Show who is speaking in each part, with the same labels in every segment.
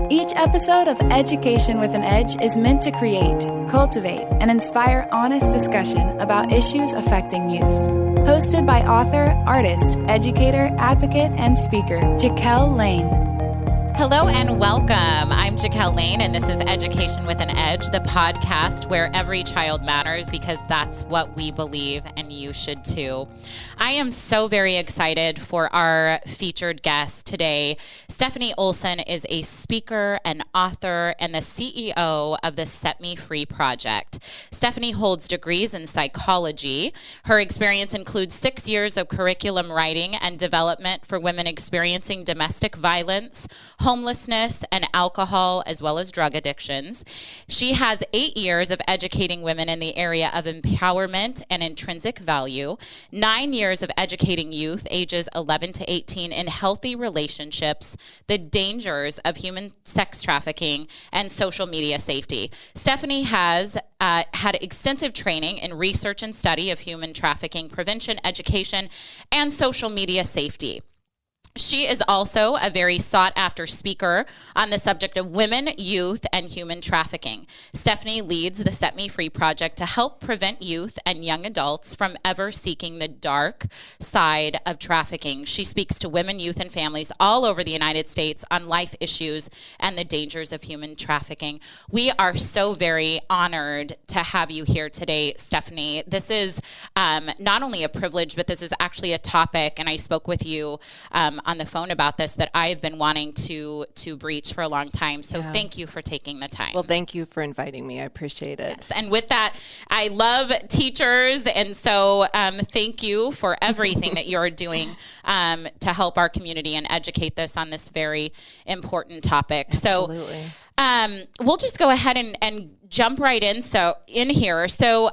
Speaker 1: Each episode of Education with an Edge is meant to create, cultivate, and inspire honest discussion about issues affecting youth. Hosted by author, artist, educator, advocate, and speaker, Jaquel Lane.
Speaker 2: Hello and welcome. I'm Jaquel Lane, and this is Education with an Edge, the podcast where every child matters because that's what we believe, and you should too. I am so very excited for our featured guest today. Stephanie Olson is a speaker, an author, and the CEO of the Set Me Free Project. Stephanie holds degrees in psychology. Her experience includes 6 years of curriculum writing and development for women experiencing domestic violence, homelessness, and alcohol, as well as drug addictions. She has 8 years of educating women in the area of empowerment and intrinsic value, 9 years of educating youth ages 11 to 18 in healthy relationships, the dangers of human sex trafficking, and social media safety. Stephanie has had extensive training in research and study of human trafficking prevention, education, and social media safety. She is also a very sought-after speaker on the subject of women, youth, and human trafficking. Stephanie leads the Set Me Free Project to help prevent youth and young adults from ever seeking the dark side of trafficking. She speaks to women, youth, and families all over the United States on life issues and the dangers of human trafficking. We are so very honored to have you here today, Stephanie. This is not only a privilege, but this is actually a topic, and I spoke with you on the phone about this, that I've been wanting to breach for a long time. So Thank you for taking the time.
Speaker 3: Well, thank you for inviting me. I appreciate it.
Speaker 2: Yes. And with that, I love teachers. And so thank you for everything that you're doing to help our community and educate this on this very important topic.
Speaker 3: Absolutely.
Speaker 2: So we'll just go ahead and jump right in here. So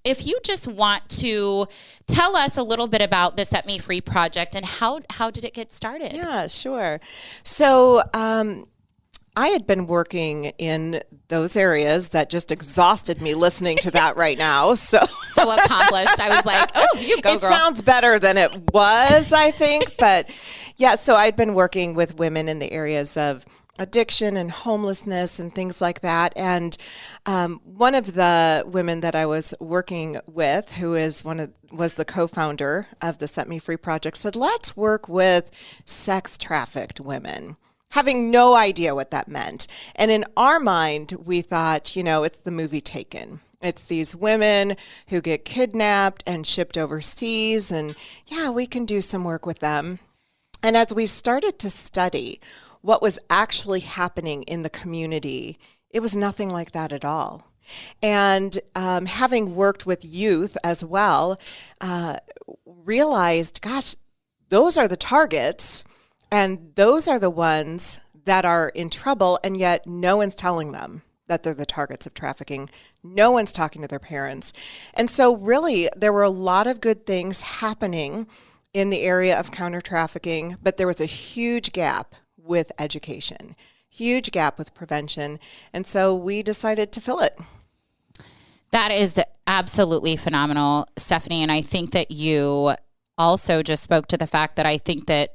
Speaker 2: if you just want to tell us a little bit about the Set Me Free Project and how did it get started?
Speaker 3: Yeah, sure. So I had been working in those areas that just exhausted me listening to that right now. So
Speaker 2: accomplished. I was like, oh, you go, girl.
Speaker 3: It sounds better than it was, I think. But yeah, so I'd been working with women in the areas of addiction and homelessness and things like that. And one of the women that I was working with, who was the co-founder of the Set Me Free Project, said, let's work with sex trafficked women, having no idea what that meant. And in our mind, we thought, it's the movie Taken. It's these women who get kidnapped and shipped overseas, and we can do some work with them. And as we started to study what was actually happening in the community, it was nothing like that at all. And having worked with youth as well, realized, gosh, those are the targets, and those are the ones that are in trouble, and yet no one's telling them that they're the targets of trafficking. No one's talking to their parents. And so really, there were a lot of good things happening in the area of counter-trafficking, but there was a huge gap with education, huge gap with prevention. And so we decided to fill it.
Speaker 2: That is absolutely phenomenal, Stephanie. And I think that you also just spoke to the fact that I think that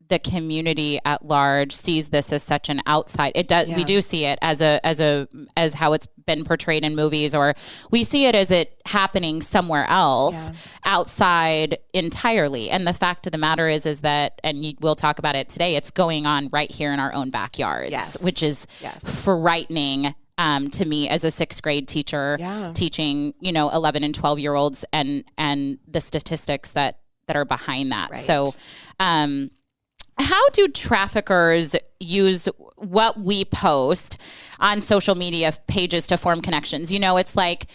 Speaker 2: the community at large sees this as such an outside. It does. Yeah. We do see it as how it's been portrayed in movies, or we see it as it happening somewhere else outside entirely. And the fact of the matter is that, and we'll talk about it today, it's going on right here in our own backyards, which is frightening. To me as a sixth grade teacher, teaching 11 and 12-year-olds and the statistics that are behind that. Right. So. How do traffickers use what we post on social media pages to form connections? It's like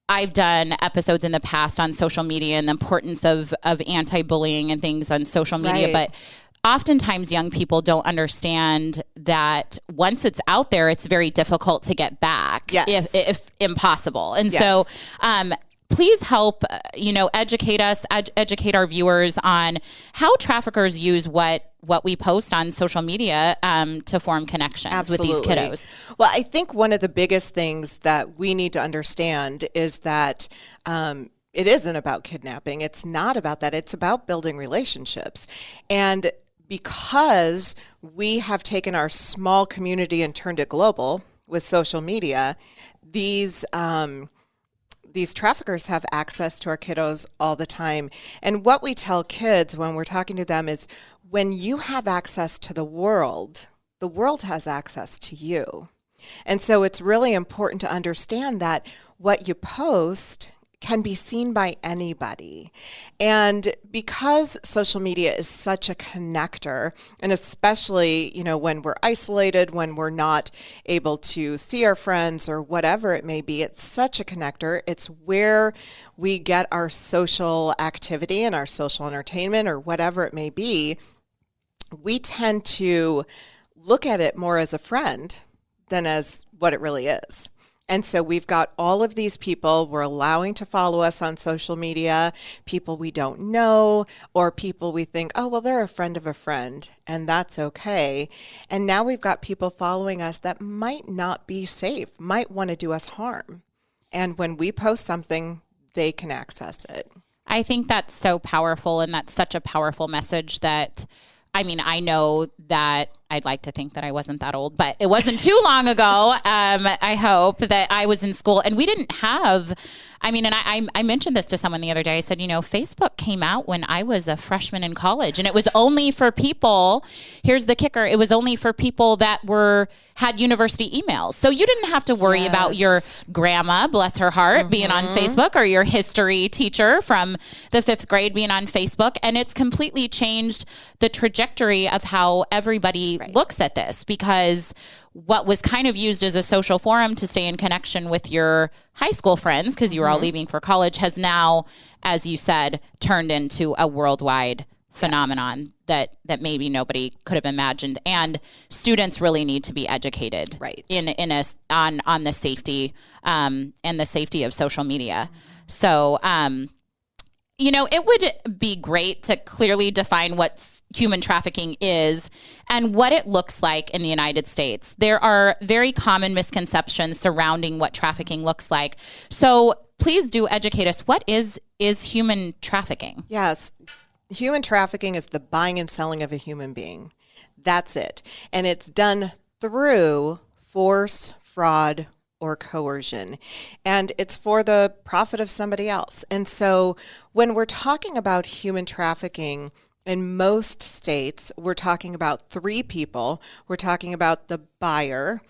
Speaker 2: I've done episodes in the past on social media and the importance of anti-bullying and things on social media, but oftentimes young people don't understand that once it's out there, it's very difficult to get back, if impossible. And so please help, educate us, educate our viewers on how traffickers use what we post on social media to form connections with these kiddos.
Speaker 3: Well, I think one of the biggest things that we need to understand is that it isn't about kidnapping. It's not about that. It's about building relationships. And because we have taken our small community and turned it global with social media, these traffickers have access to our kiddos all the time. And what we tell kids when we're talking to them is, when you have access to the world has access to you. And so it's really important to understand that what you post can be seen by anybody. And because social media is such a connector, and especially, when we're isolated, when we're not able to see our friends or whatever it may be, it's such a connector. It's where we get our social activity and our social entertainment or whatever it may be. We tend to look at it more as a friend than as what it really is. And so we've got all of these people we're allowing to follow us on social media, people we don't know, or people we think, oh, well, they're a friend of a friend, and that's okay. And now we've got people following us that might not be safe, might want to do us harm. And when we post something, they can access it.
Speaker 2: I think that's so powerful, and that's such a powerful message that, I know that I'd like to think that I wasn't that old, but it wasn't too long ago. I hope that I was in school and we didn't have, and I mentioned this to someone the other day. I said, Facebook came out when I was a freshman in college, and it was only for people, here's the kicker, it was only for people that had university emails. So you didn't have to worry about your grandma, bless her heart, being on Facebook, or your history teacher from the 5th grade being on Facebook. And it's completely changed the trajectory of how everybody looks at this, because what was kind of used as a social forum to stay in connection with your high school friends, because you were all leaving for college, has now, as you said, turned into a worldwide phenomenon that maybe nobody could have imagined. And students really need to be educated on the safety and the safety of social media. So, it would be great to clearly define what human trafficking is and what it looks like in the United States. There are very common misconceptions surrounding what trafficking looks like. So please do educate us. What is human trafficking?
Speaker 3: Yes. Human trafficking is the buying and selling of a human being. That's it. And it's done through force, fraud, or coercion. And it's for the profit of somebody else. And so when we're talking about human trafficking, in most states, we're talking about 3 people. We're talking about the buyer,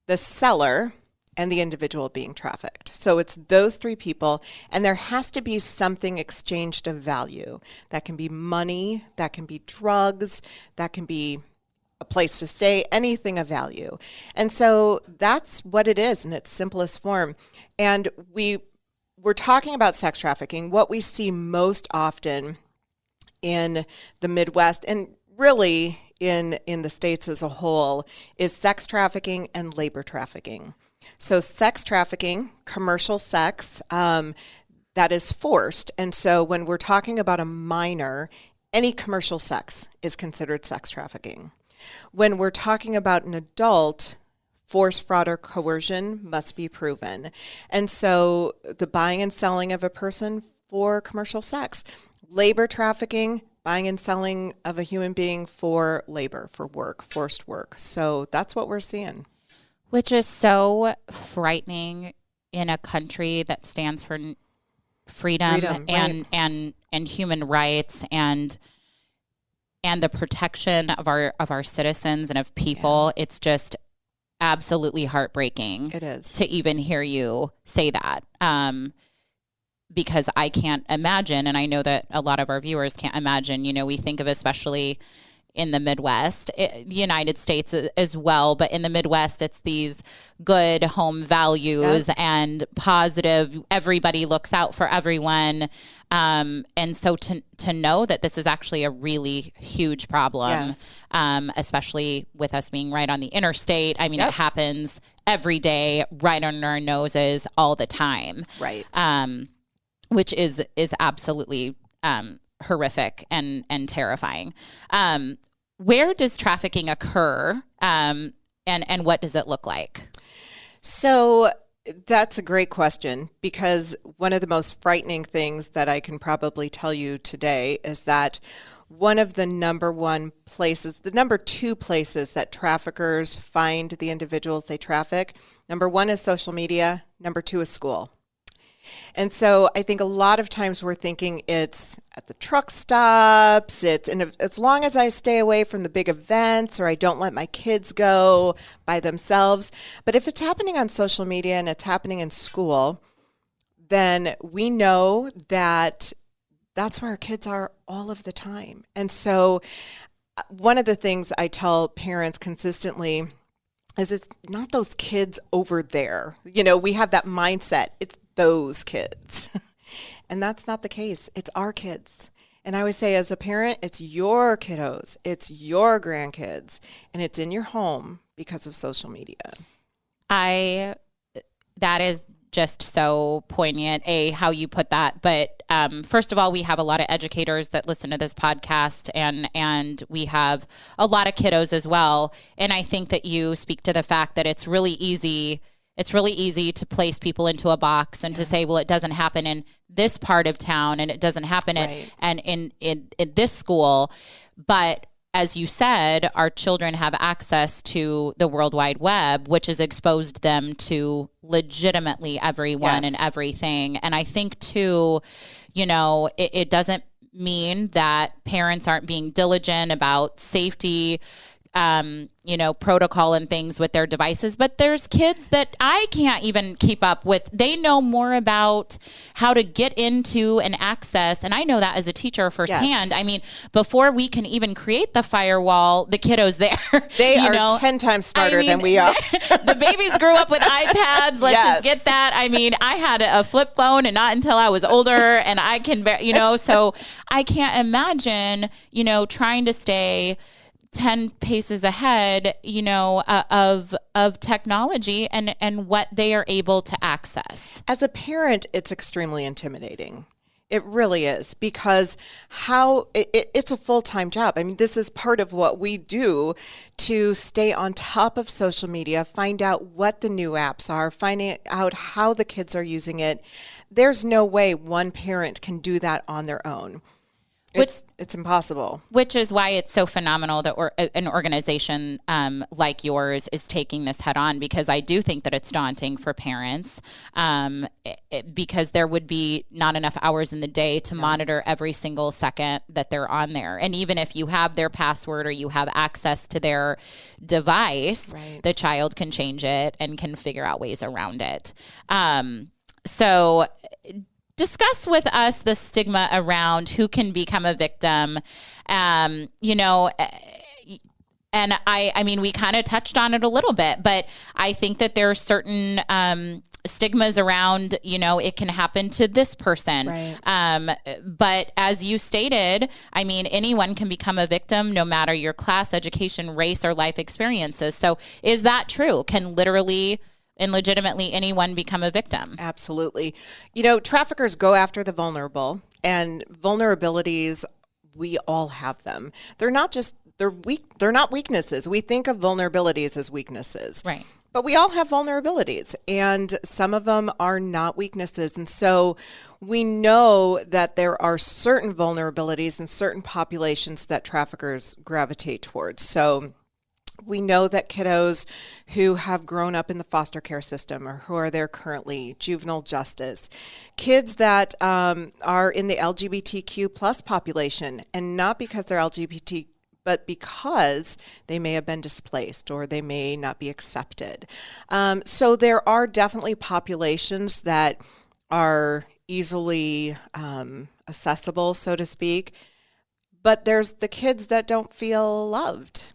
Speaker 3: the seller, and the individual being trafficked. So it's those 3 people, and there has to be something exchanged of value. That can be money, that can be drugs, that can be a place to stay, anything of value. And so that's what it is in its simplest form. And we're talking about sex trafficking. What we see most often in the Midwest, and really in the states as a whole, is sex trafficking and labor trafficking. So sex trafficking, commercial sex, that is forced. And so when we're talking about a minor, any commercial sex is considered sex trafficking. When we're talking about an adult, force, fraud, or coercion must be proven. And so the buying and selling of a person for commercial sex. Labor trafficking, buying and selling of a human being for labor, for work, forced work. So that's what we're seeing.
Speaker 2: Which is so frightening in a country that stands for freedom and human rights and the protection of our citizens and of people. Yeah. It's just absolutely heartbreaking.
Speaker 3: It is.
Speaker 2: To even hear you say that. Because I can't imagine, and I know that a lot of our viewers can't imagine, we think of, especially in the Midwest, the United States as well, but in the Midwest, it's these good home values and positive, everybody looks out for everyone. And so to know that this is actually a really huge problem, especially with us being right on the interstate. It happens every day, right under our noses all the time.
Speaker 3: Right.
Speaker 2: Which is absolutely horrific and terrifying. Where does trafficking occur, and what does it look like?
Speaker 3: So that's a great question, because one of the most frightening things that I can probably tell you today is that one of the number one places, the number two places that traffickers find the individuals they traffic. Number one is social media. Number two is school. And so I think a lot of times we're thinking it's at the truck stops, as long as I stay away from the big events or I don't let my kids go by themselves. But if it's happening on social media and it's happening in school, then we know that that's where our kids are all of the time. And so one of the things I tell parents consistently is it's not those kids over there. We have that mindset. It's those kids. And that's not the case. It's our kids. And I always say as a parent, it's your kiddos, it's your grandkids, and it's in your home because of social media.
Speaker 2: That is just so poignant, how you put that. But first of all, we have a lot of educators that listen to this podcast, and we have a lot of kiddos as well. And I think that you speak to the fact that it's really easy to place people into a box and to say, well, it doesn't happen in this part of town and it doesn't happen in this school. But as you said, our children have access to the World Wide Web, which has exposed them to legitimately everyone and everything. And I think too, it doesn't mean that parents aren't being diligent about safety, protocol and things with their devices, but there's kids that I can't even keep up with. They know more about how to get into and access. And I know that as a teacher firsthand. Yes. I mean, before we can even create the firewall, the kiddos there,
Speaker 3: they are 10 times smarter than we are.
Speaker 2: The babies grew up with iPads. Let's just get that. I mean, I had a flip phone and not until I was older, and I can, so I can't imagine, trying to stay 10 paces ahead, of technology and what they are able to access.
Speaker 3: As a parent, it's extremely intimidating. It really is, because it's a full-time job. I mean, this is part of what we do to stay on top of social media, find out what the new apps are, finding out how the kids are using it. There's no way one parent can do that on their own. It's impossible. Which
Speaker 2: is why it's so phenomenal that an organization like yours is taking this head on, because I do think that it's daunting for parents because there would be not enough hours in the day to monitor every single second that they're on there. And even if you have their password or you have access to their device, the child can change it and can figure out ways around it. So discuss with us the stigma around who can become a victim. And I mean, we kind of touched on it a little bit, but I think that there are certain stigmas around, it can happen to this person. Right. But as you stated, I mean, anyone can become a victim, no matter your class, education, race, or life experiences. So is that true? Can literally and legitimately anyone become a victim?
Speaker 3: Absolutely. Traffickers go after the vulnerable, and vulnerabilities, we all have them. They're not weaknesses. We think of vulnerabilities as weaknesses.
Speaker 2: Right.
Speaker 3: But we all have vulnerabilities, and some of them are not weaknesses. And so we know that there are certain vulnerabilities in certain populations that traffickers gravitate towards. So we know that kiddos who have grown up in the foster care system or who are there currently, juvenile justice, kids that are in the LGBTQ plus population, and not because they're LGBT, but because they may have been displaced or they may not be accepted. So there are definitely populations that are easily accessible, so to speak, but there's the kids that don't feel loved.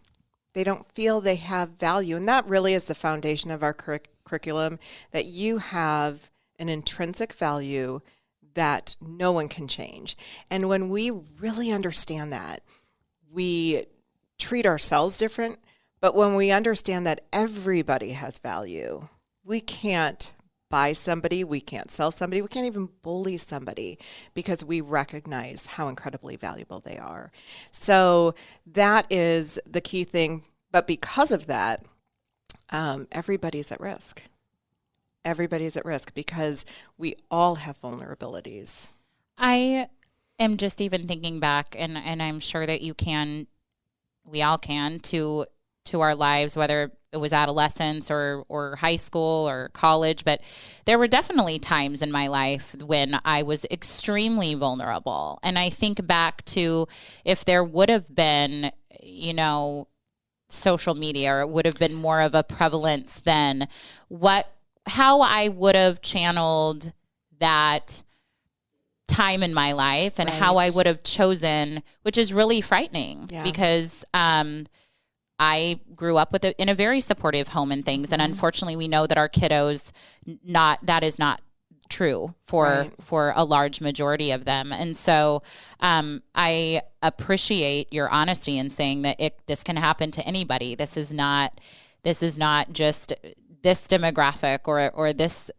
Speaker 3: They don't feel they have value. And that really is the foundation of our curriculum, that you have an intrinsic value that no one can change. And when we really understand that, we treat ourselves different. But when we understand that everybody has value, we can't buy somebody, we can't sell somebody, we can't even bully somebody, because we recognize how incredibly valuable they are. So that is the key thing. But because of that, everybody's at risk. Everybody's at risk because we all have vulnerabilities.
Speaker 2: I am just even thinking back, and I'm sure that we all can, to our lives, whether it was adolescence or high school or college, but there were definitely times in my life when I was extremely vulnerable. And I think back to if there would have been, social media, or it would have been more of a prevalence then, how I would have channeled that time in my life and how I would have chosen, which is really frightening because I grew up in a very supportive home and things. And unfortunately, we know that our kiddos, that is not true for a large majority of them. And so I appreciate your honesty in saying that this can happen to anybody. This is not just this demographic or this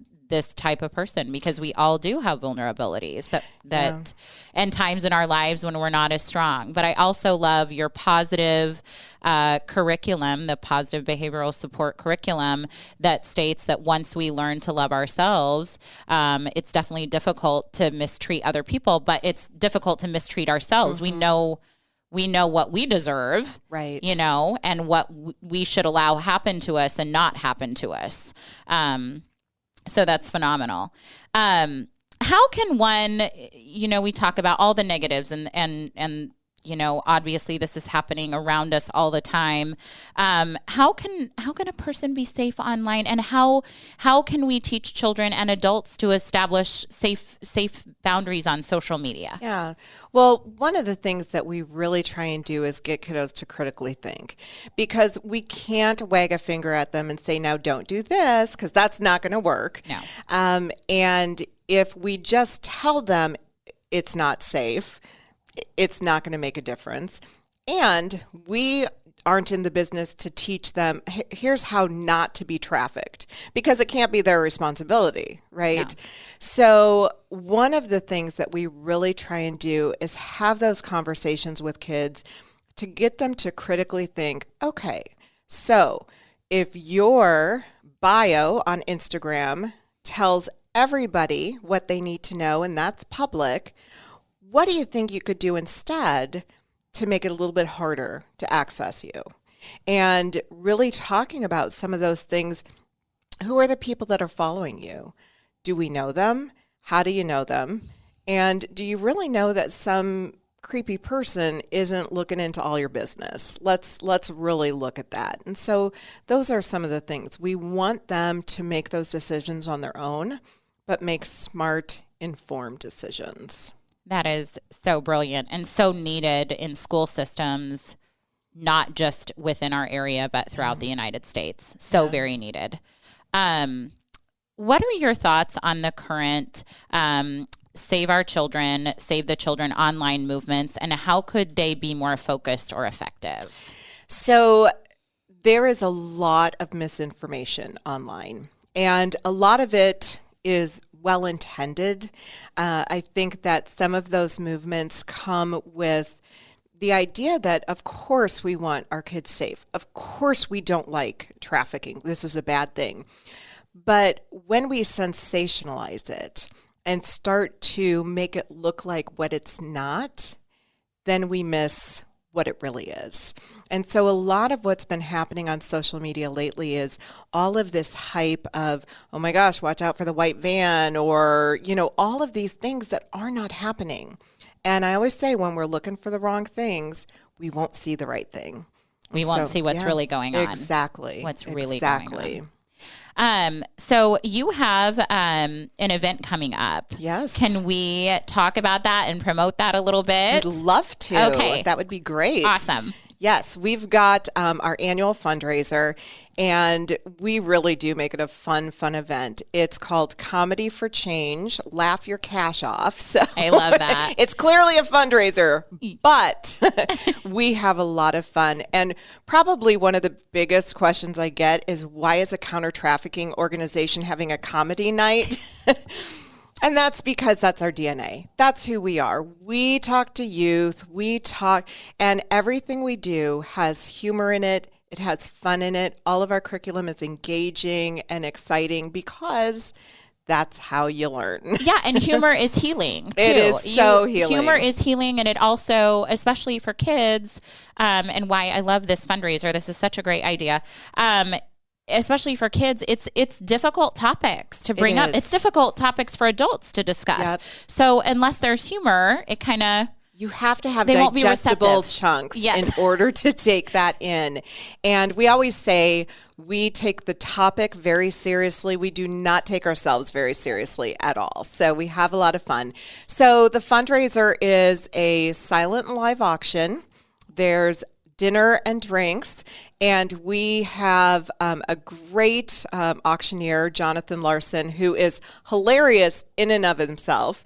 Speaker 2: type of person, because we all do have vulnerabilities that and times in our lives when we're not as strong. But I also love your positive curriculum, the positive behavioral support curriculum, that states that once we learn to love ourselves, it's definitely difficult to mistreat other people, but it's difficult to mistreat ourselves. We know what we deserve, and what we should allow happen to us and not happen to us. So that's phenomenal. How can one, we talk about all the negatives and obviously this is happening around us all the time. How can a person be safe online, and how can we teach children and adults to establish safe boundaries on social media?
Speaker 3: Yeah. Well, one of the things that we really try and do is get kiddos to critically think, because we can't wag a finger at them and say, now don't do this, because that's not going to work.
Speaker 2: No.
Speaker 3: And if we just tell them it's not safe, it's not going to make a difference. And we aren't in the business to teach them, here's how not to be trafficked, because it can't be their responsibility, right? No. So one of the things that we really try and do is have those conversations with kids to get them to critically think, okay, so if your bio on Instagram tells everybody what they need to know, and that's public, what do you think you could do instead to make it a little bit harder to access you? And really talking about some of those things. Who are the people that are following you? Do we know them? How do you know them? And do you really know that some creepy person isn't looking into all your business? Let's really look at that. And so those are some of the things. We want them to make those decisions on their own, but make smart, informed decisions.
Speaker 2: That is so brilliant and so needed in school systems, not just within our area, but throughout the United States. So very needed. What are your thoughts on the current Save Our Children, Save the Children online movements, and how could they be more focused or effective?
Speaker 3: So there is a lot of misinformation online, and a lot of it is well-intended. I think that some of those movements come with the idea that, of course, we want our kids safe. Of course, we don't like trafficking. This is a bad thing. But when we sensationalize it and start to make it look like what it's not, then we miss what it really is. And so a lot of what's been happening on social media lately is all of this hype of, oh my gosh, watch out for the white van, or, all of these things that are not happening. And I always say, when we're looking for the wrong things, we won't see the right thing.
Speaker 2: We won't see what's really going on.
Speaker 3: Exactly.
Speaker 2: What's really going on. So you have an event coming up.
Speaker 3: Yes.
Speaker 2: Can we talk about that and promote that a little bit?
Speaker 3: I'd love to.
Speaker 2: Okay.
Speaker 3: That would be great.
Speaker 2: Awesome.
Speaker 3: Yes, we've got our annual fundraiser, and we really do make it a fun event. It's called Comedy for Change, Laugh Your Cash Off. So
Speaker 2: I love that.
Speaker 3: It's clearly a fundraiser, but we have a lot of fun. And probably one of the biggest questions I get is, why is a counter-trafficking organization having a comedy night? And that's because that's our DNA. That's who we are. We talk to youth, and everything we do has humor in it. It has fun in it. All of our curriculum is engaging and exciting because that's how you learn.
Speaker 2: Yeah, and humor is healing, too.
Speaker 3: It is so healing.
Speaker 2: Humor is healing, and it also, especially for kids, and why I love this fundraiser, this is such a great idea, especially for kids, it's difficult topics to bring up. It's difficult topics for adults to discuss.
Speaker 3: Yep.
Speaker 2: So unless there's humor, it kind of...
Speaker 3: You have to have digestible chunks in order to take that in. And we always say we take the topic very seriously. We do not take ourselves very seriously at all. So we have a lot of fun. So the fundraiser is a silent live auction. There's dinner and drinks, and we have a great auctioneer, Jonathan Larson, who is hilarious in and of himself.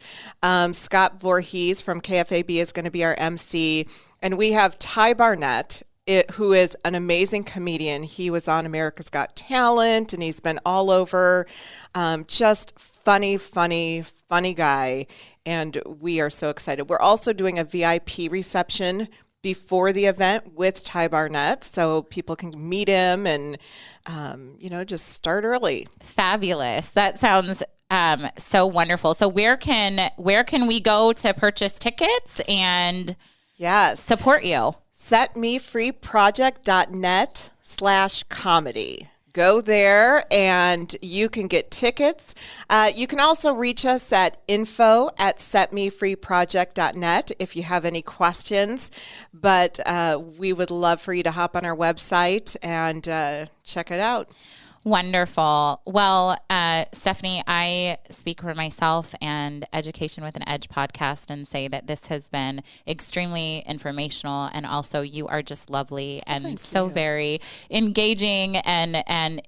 Speaker 3: Scott Voorhees from KFAB is going to be our MC, and we have Ty Barnett, who is an amazing comedian. He was on America's Got Talent, and he's been all over. Just funny guy, and we are so excited. We're also doing a VIP reception before the event with Ty Barnett, so people can meet him and, just start early.
Speaker 1: Fabulous. That sounds so wonderful. So where can we go to purchase tickets and support you?
Speaker 3: setmefreeproject.net/comedy. Go there and you can get tickets. You can also reach us at info@setmefreeproject.net if you have any questions. But we would love for you to hop on our website and check it out.
Speaker 1: Wonderful. Well, Stephanie, I speak for myself and Education with an Edge podcast and say that this has been extremely informational, and also you are just lovely and so very engaging and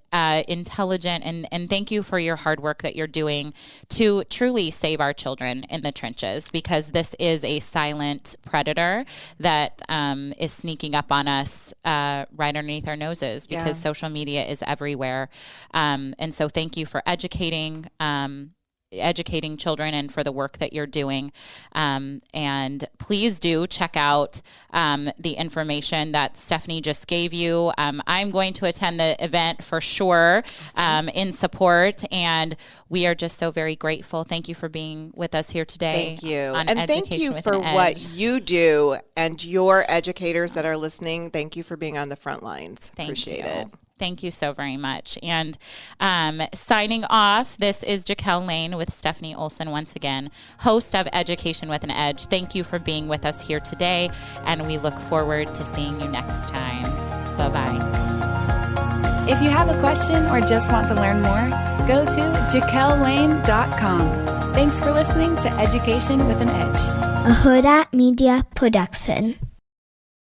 Speaker 1: intelligent, and thank you for your hard work that you're doing to truly save our children in the trenches, because this is a silent predator that is sneaking up on us right underneath our noses, because social media is everywhere. And so thank you for educating children and for the work that you're doing. And please do check out the information that Stephanie just gave you. I'm going to attend the event for sure in support, and we are just so very grateful. Thank you for being with us here today.
Speaker 3: Thank you. And thank you for what you do, and your educators that are listening. Thank you for being on the front lines. Appreciate it.
Speaker 1: Thank you so very much. And signing off, this is Jaquel Lane with Stephanie Olson once again, host of Education with an Edge. Thank you for being with us here today, and we look forward to seeing you next time. Bye-bye.
Speaker 2: If you have a question or just want to learn more, go to jaquellane.com. Thanks for listening to Education with an Edge,
Speaker 4: a Hurrdat Media Production.